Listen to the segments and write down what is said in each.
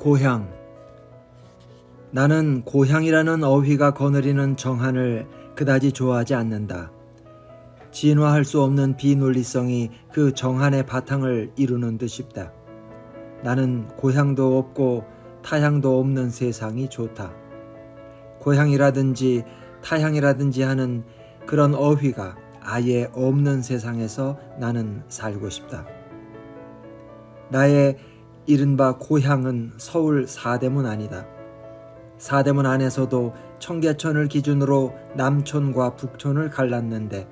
고향. 나는 고향이라는 어휘가 거느리는 정한을 그다지 좋아하지 않는다. 진화할 수 없는 비논리성이 그 정한의 바탕을 이루는 듯 싶다. 나는 고향도 없고 타향도 없는 세상이 좋다. 고향이라든지 타향이라든지 하는 그런 어휘가 아예 없는 세상에서 나는 살고 싶다. 나의 이른바 고향은 서울 사대문 아니다. 사대문 안에서도 청계천을 기준으로 남촌과 북촌을 갈랐는데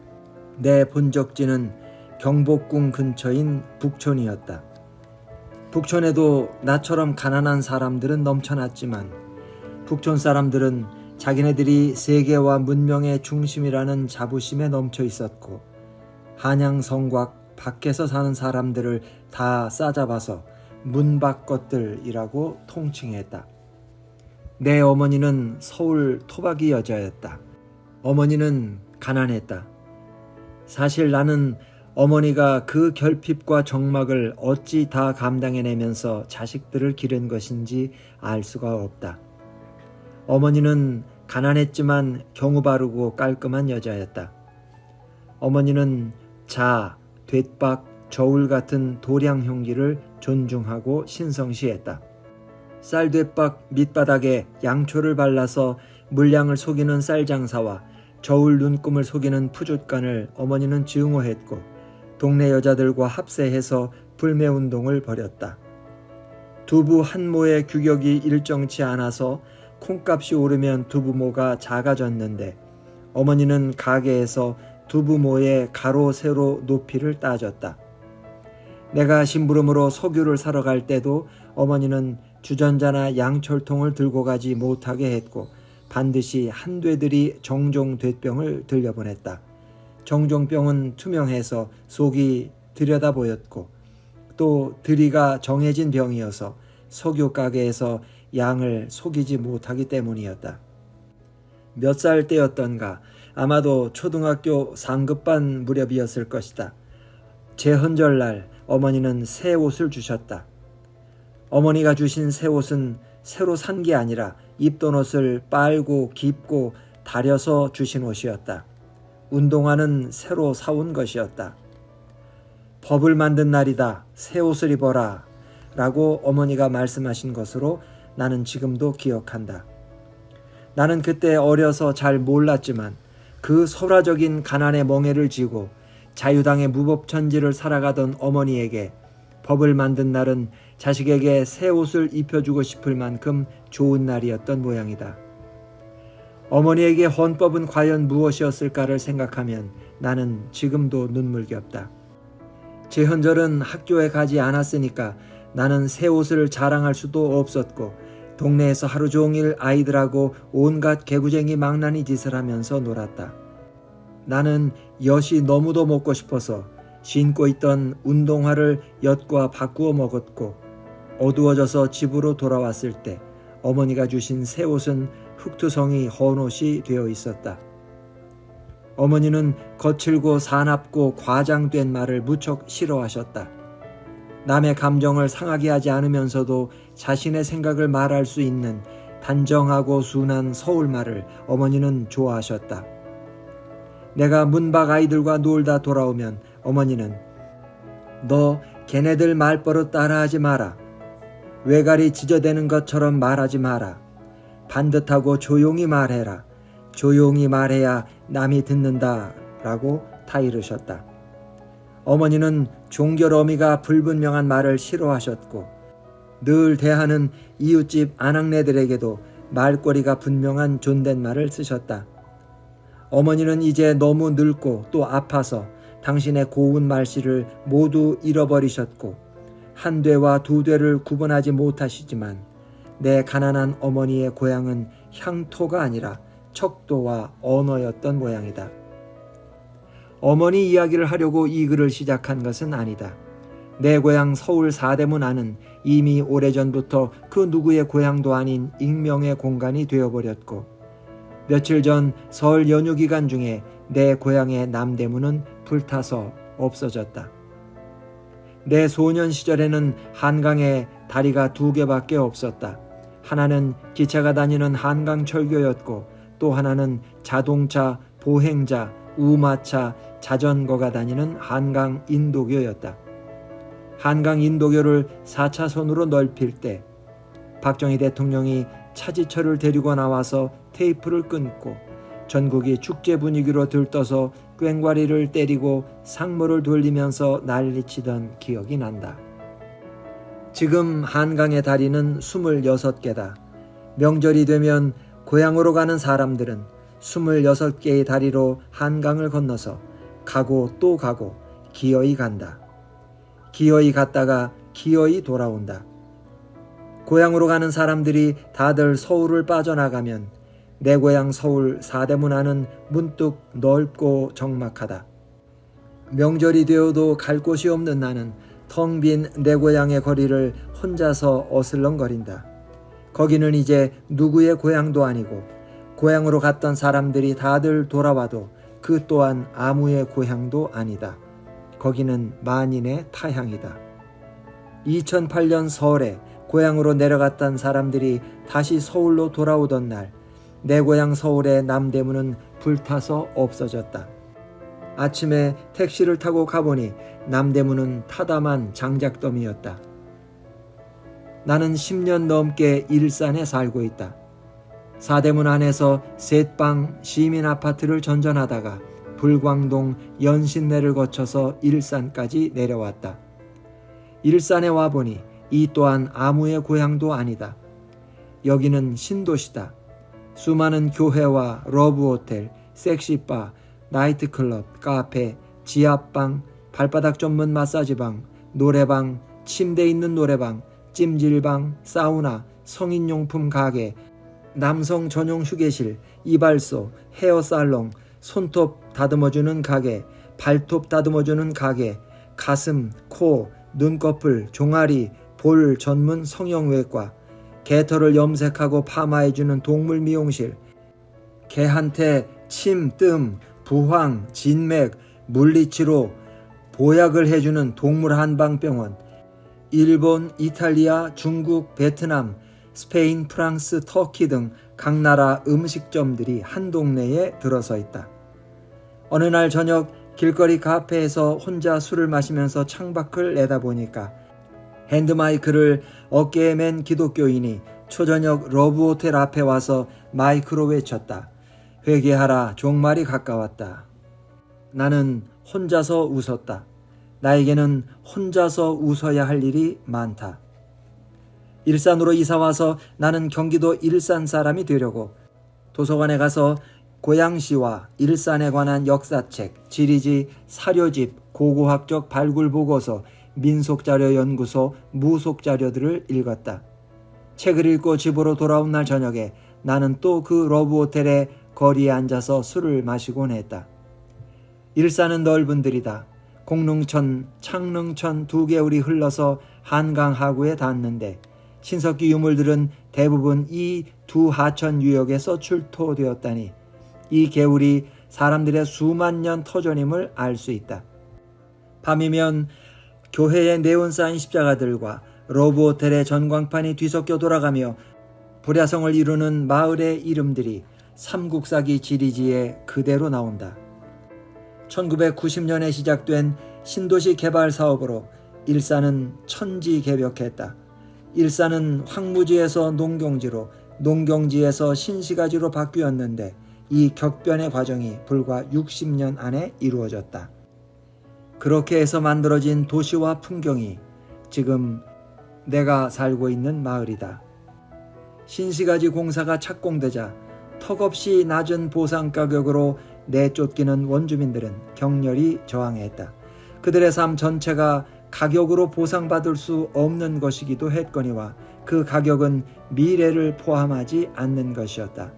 내 본적지는 경복궁 근처인 북촌이었다. 북촌에도 나처럼 가난한 사람들은 넘쳐났지만 북촌 사람들은 자기네들이 세계와 문명의 중심이라는 자부심에 넘쳐 있었고 한양 성곽 밖에서 사는 사람들을 다 싸잡아서 문밖 것들이라고 통칭했다. 내 어머니는 서울 토박이 여자였다. 어머니는 가난했다. 사실 나는 어머니가 그 결핍과 적막을 어찌 다 감당해내면서 자식들을 기른 것인지 알 수가 없다. 어머니는 가난했지만 경우 바르고 깔끔한 여자였다. 어머니는 자, 돛박, 저울 같은 도량 형기를 존중하고 신성시했다. 쌀돛박 밑바닥에 양초를 발라서 물량을 속이는 쌀장사와 저울 눈금을 속이는 푸줏간을 어머니는 증오했고 동네 여자들과 합세해서 불매운동을 벌였다. 두부 한 모의 규격이 일정치 않아서 콩값이 오르면 두부모가 작아졌는데 어머니는 가게에서 두부모의 가로 세로 높이를 따졌다. 내가 심부름으로 석유를 사러 갈 때도 어머니는 주전자나 양철통을 들고 가지 못하게 했고 반드시 한되들이 정종됐병을 들려보냈다. 정종병은 투명해서 속이 들여다 보였고 또 들이가 정해진 병이어서 석유 가게에서 양을 속이지 못하기 때문이었다. 몇 살 때였던가 아마도 초등학교 상급반 무렵이었을 것이다. 제헌절날 어머니는 새 옷을 주셨다. 어머니가 주신 새 옷은 새로 산 게 아니라 입던 옷을 빨고 깁고 다려서 주신 옷이었다. 운동화는 새로 사온 것이었다. 법을 만든 날이다. 새 옷을 입어라 라고 어머니가 말씀하신 것으로 나는 지금도 기억한다. 나는 그때 어려서 잘 몰랐지만 그 설화적인 가난의 멍에를 지고 자유당의 무법천지를 살아가던 어머니에게 법을 만든 날은 자식에게 새 옷을 입혀주고 싶을 만큼 좋은 날이었던 모양이다. 어머니에게 헌법은 과연 무엇이었을까를 생각하면 나는 지금도 눈물겹다. 제헌절은 학교에 가지 않았으니까 나는 새 옷을 자랑할 수도 없었고 동네에서 하루 종일 아이들하고 온갖 개구쟁이 망나니 짓을 하면서 놀았다. 나는 엿이 너무도 먹고 싶어서 신고 있던 운동화를 엿과 바꾸어 먹었고 어두워져서 집으로 돌아왔을 때 어머니가 주신 새 옷은 흑투성이 헌옷이 되어 있었다. 어머니는 거칠고 사납고 과장된 말을 무척 싫어하셨다. 남의 감정을 상하게 하지 않으면서도 자신의 생각을 말할 수 있는 단정하고 순한 서울말을 어머니는 좋아하셨다. 내가 문밖 아이들과 놀다 돌아오면 어머니는 너 걔네들 말버릇 따라하지 마라. 외가리 지저대는 것처럼 말하지 마라. 반듯하고 조용히 말해라. 조용히 말해야 남이 듣는다 라고 타이르셨다. 어머니는 종결어미가 불분명한 말을 싫어하셨고 늘 대하는 이웃집 아낙네들에게도 말꼬리가 분명한 존댓말을 쓰셨다. 어머니는 이제 너무 늙고 또 아파서 당신의 고운 말씨를 모두 잃어버리셨고 한 되와 두 되를 구분하지 못하시지만 내 가난한 어머니의 고향은 향토가 아니라 척도와 언어였던 모양이다. 어머니 이야기를 하려고 이 글을 시작한 것은 아니다. 내 고향 서울 사대문 안은 이미 오래전부터 그 누구의 고향도 아닌 익명의 공간이 되어버렸고 며칠 전 설 연휴 기간 중에 내 고향의 남대문은 불타서 없어졌다. 내 소년 시절에는 한강에 다리가 2개밖에 없었다. 하나는 기차가 다니는 한강철교였고 또 하나는 자동차, 보행자, 우마차, 자전거가 다니는 한강 인도교였다. 한강 인도교를 4차선으로 넓힐 때 박정희 대통령이 차지철을 데리고 나와서 테이프를 끊고 전국이 축제 분위기로 들떠서 꽹과리를 때리고 상모를 돌리면서 난리치던 기억이 난다. 지금 한강의 다리는 26개다. 명절이 되면 고향으로 가는 사람들은 26개의 다리로 한강을 건너서 가고 또 가고 기어이 간다. 기어이 갔다가 기어이 돌아온다. 고향으로 가는 사람들이 다들 서울을 빠져나가면 내 고향 서울 사대문안은 문득 넓고 적막하다. 명절이 되어도 갈 곳이 없는 나는 텅 빈 내 고향의 거리를 혼자서 어슬렁거린다. 거기는 이제 누구의 고향도 아니고 고향으로 갔던 사람들이 다들 돌아와도 그 또한 아무의 고향도 아니다. 거기는 만인의 타향이다. 2008년 설에 고향으로 내려갔던 사람들이 다시 서울로 돌아오던 날 내 고향 서울의 남대문은 불타서 없어졌다. 아침에 택시를 타고 가보니 남대문은 타담한 장작더미였다. 나는 10년 넘게 일산에 살고 있다. 사대문 안에서 셋방 시민 아파트를 전전하다가 불광동 연신내를 거쳐서 일산까지 내려왔다. 일산에 와보니 이 또한 아무의 고향도 아니다. 여기는 신도시다. 수많은 교회와 러브호텔, 섹시바, 나이트클럽, 카페, 지압방, 발바닥 전문 마사지방, 노래방, 침대 있는 노래방, 찜질방, 사우나, 성인용품 가게, 남성 전용 휴게실, 이발소, 헤어살롱, 손톱 다듬어주는 가게, 발톱 다듬어주는 가게, 가슴, 코, 눈꺼풀, 종아리, 볼 전문 성형외과, 개털을 염색하고 파마해주는 동물 미용실, 개한테 침, 뜸, 부황, 진맥, 물리치료, 보약을 해주는 동물 한방병원, 일본, 이탈리아, 중국, 베트남, 스페인, 프랑스, 터키 등 각 나라 음식점들이 한 동네에 들어서 있다. 어느 날 저녁 길거리 카페에서 혼자 술을 마시면서 창밖을 내다보니까 핸드마이크를 어깨에 맨 기독교인이 초저녁 러브호텔 앞에 와서 마이크로 외쳤다. 회개하라, 종말이 가까웠다. 나는 혼자서 웃었다. 나에게는 혼자서 웃어야 할 일이 많다. 일산으로 이사와서 나는 경기도 일산 사람이 되려고 도서관에 가서 고양시와 일산에 관한 역사책, 지리지, 사료집, 고고학적 발굴보고서, 민속자료연구소, 무속자료들을 읽었다. 책을 읽고 집으로 돌아온 날 저녁에 나는 또 그 러브호텔의 거리에 앉아서 술을 마시곤 했다. 일산은 넓은 들이다. 공릉천, 창릉천 2개울이 흘러서 한강 하구에 닿는데 신석기 유물들은 대부분 이 두 하천 유역에서 출토되었다니 이 개울이 사람들의 수만 년 터전임을 알 수 있다. 밤이면 교회의 네온 사인 십자가들과 러브호텔의 전광판이 뒤섞여 돌아가며 불야성을 이루는 마을의 이름들이 삼국사기 지리지에 그대로 나온다. 1990년에 시작된 신도시 개발 사업으로 일산은 천지개벽했다. 일산은 황무지에서 농경지로, 농경지에서 신시가지로 바뀌었는데 이 격변의 과정이 불과 60년 안에 이루어졌다. 그렇게 해서 만들어진 도시와 풍경이 지금 내가 살고 있는 마을이다. 신시가지 공사가 착공되자 턱없이 낮은 보상 가격으로 내쫓기는 원주민들은 격렬히 저항했다. 그들의 삶 전체가 가격으로 보상받을 수 없는 것이기도 했거니와 그 가격은 미래를 포함하지 않는 것이었다.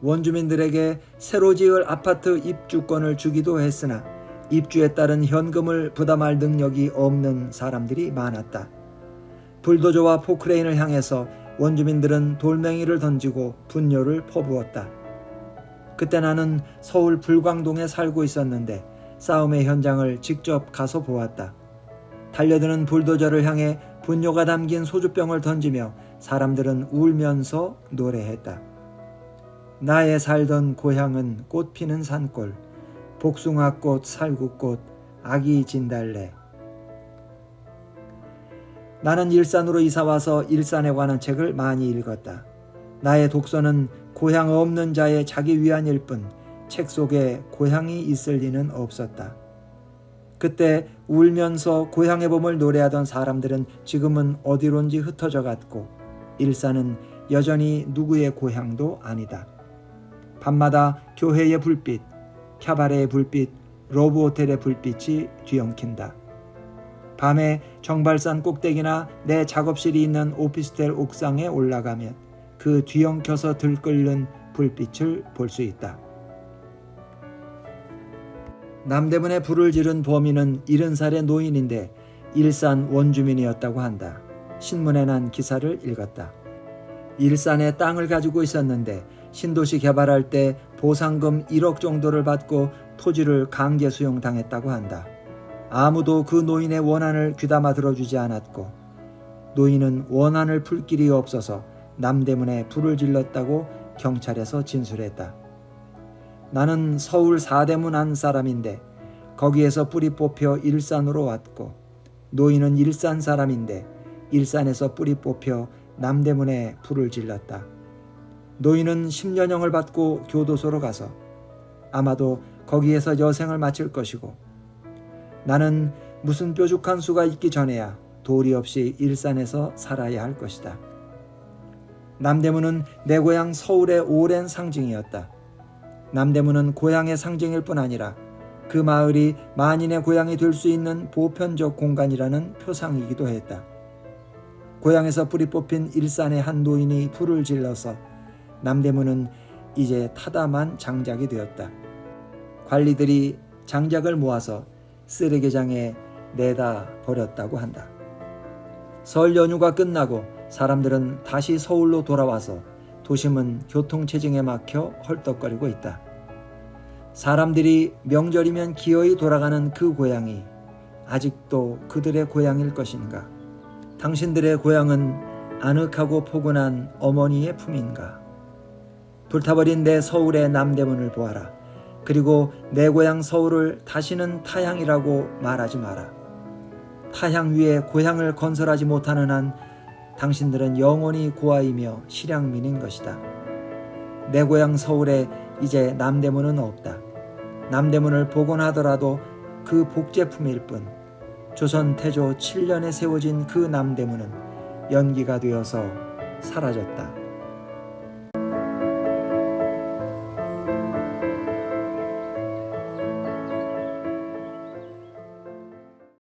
원주민들에게 새로 지을 아파트 입주권을 주기도 했으나 입주에 따른 현금을 부담할 능력이 없는 사람들이 많았다. 불도저와 포크레인을 향해서 원주민들은 돌멩이를 던지고 분뇨를 퍼부었다. 그때 나는 서울 불광동에 살고 있었는데 싸움의 현장을 직접 가서 보았다. 달려드는 불도저를 향해 분뇨가 담긴 소주병을 던지며 사람들은 울면서 노래했다. 나의 살던 고향은 꽃피는 산골, 복숭아꽃, 살구꽃, 아기 진달래. 나는 일산으로 이사와서 일산에 관한 책을 많이 읽었다. 나의 독서는 고향 없는 자의 자기 위안일 뿐 책 속에 고향이 있을 리는 없었다. 그때 울면서 고향의 봄을 노래하던 사람들은 지금은 어디론지 흩어져 갔고 일산은 여전히 누구의 고향도 아니다. 밤마다 교회의 불빛, 캬바레의 불빛, 로브 호텔의 불빛이 뒤엉킨다. 밤에 정발산 꼭대기나 내 작업실이 있는 오피스텔 옥상에 올라가면 그 뒤엉켜서 들끓는 불빛을 볼 수 있다. 남대문에 불을 지른 범인은 70살의 노인인데 일산 원주민이었다고 한다. 신문에 난 기사를 읽었다. 일산에 땅을 가지고 있었는데 신도시 개발할 때 보상금 1억 정도를 받고 토지를 강제 수용당했다고 한다. 아무도 그 노인의 원한을 귀담아 들어주지 않았고 노인은 원한을 풀 길이 없어서 남대문에 불을 질렀다고 경찰에서 진술했다. 나는 서울 사대문 안 사람인데 거기에서 뿌리 뽑혀 일산으로 왔고 노인은 일산 사람인데 일산에서 뿌리 뽑혀 남대문에 불을 질렀다. 노인은 10년형을 받고 교도소로 가서 아마도 거기에서 여생을 마칠 것이고 나는 무슨 뾰족한 수가 있기 전에야 도리 없이 일산에서 살아야 할 것이다. 남대문은 내 고향 서울의 오랜 상징이었다. 남대문은 고향의 상징일 뿐 아니라 그 마을이 만인의 고향이 될 수 있는 보편적 공간이라는 표상이기도 했다. 고향에서 뿌리 뽑힌 일산의 한 노인이 불을 질러서 남대문은 이제 타담한 장작이 되었다. 관리들이 장작을 모아서 쓰레기장에 내다 버렸다고 한다. 설 연휴가 끝나고 사람들은 다시 서울로 돌아와서 도심은 교통체증에 막혀 헐떡거리고 있다. 사람들이 명절이면 기어이 돌아가는 그 고향이 아직도 그들의 고향일 것인가? 당신들의 고향은 아늑하고 포근한 어머니의 품인가? 불타버린 내 서울의 남대문을 보아라. 그리고 내 고향 서울을 다시는 타향이라고 말하지 마라. 타향 위에 고향을 건설하지 못하는 한 당신들은 영원히 고아이며 실향민인 것이다. 내 고향 서울에 이제 남대문은 없다. 남대문을 복원하더라도 그 복제품일 뿐 조선 태조 7년에 세워진 그 남대문은 연기가 되어서 사라졌다.